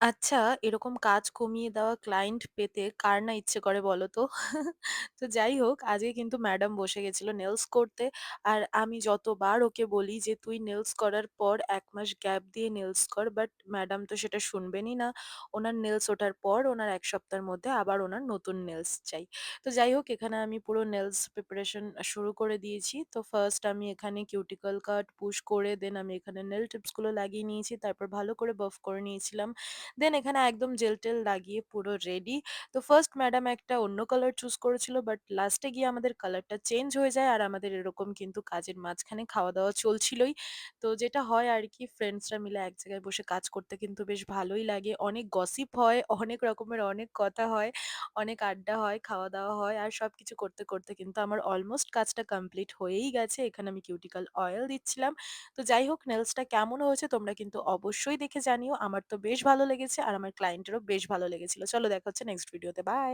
আচ্ছা, এরকম কাজ কমিয়ে দেওয়া ক্লায়েন্ট পেতে কার না ইচ্ছে করে বলো তো? তো যাই হোক, আজকে কিন্তু ম্যাডাম বসে গেছিল নেইলস করতে। আর আমি যতবার ওকে বলি যে, "তুই নেইলস করার পর ১ মাস গ্যাপ দিয়ে নেইলস কর।" বাট ম্যাডাম তো সেটা শুনবেনই না। ওনার নেইলস ওঠার পর ওনার ১ সপ্তাহের মধ্যে আবার ওনার নতুন নেইলস চাই। তো যাই হোক, এখানে আমি পুরো নেইলস প্রিপারেশন শুরু করে দিয়েছি। তো ফার্স্ট আমি এখানে কিউটিকল কাট পুশ করে দেন আমি এখানে নেইল টিপস গুলো লাগিয়ে নিয়েছি। তারপর ভালো করে বাফ করে নিয়েছিলাম। দেন এখানে একদম জেল-টেল লাগিয়ে পুরো রেডি। তো ফার্স্ট ম্যাডাম একটা অন্য কালার চুজ করেছিল বাট লাস্টে গিয়ে আমাদের কালারটা চেঞ্জ হয়ে যায় আর আমাদের এরকম কিন্তু কাজের মাঝখানে খাওয়া-দাওয়া চলছিলই। তো যেটা হয় আরকি ফ্রেন্ডসরা মিলে এক জায়গায় বসে কাজ করতে কিন্তু বেশ ভালোই লাগে। অনেক গসিপ হয়, অনেক রকমের অনেক কথা হয়, অনেক আড্ডা হয়, খাওয়া-দাওয়া হয় আর সবকিছু করতে কিন্তু আমার অলমোস্ট কাজটা কমপ্লিট হয়েই গেছে। এখানে আমি কিউটিকল অয়েল দিচ্ছিলাম। তো যাই হোক নেলসটা কেমন হয়েছে তোমরা কিন্তু অবশ্যই দেখে জানিও। আমার তো বেশ ভালো লেগেছে আর আমার ক্লায়েন্টেরও বেশ ভালো লেগেছিল। চলো দেখা হচ্ছে নেক্সট ভিডিওতে। বাই।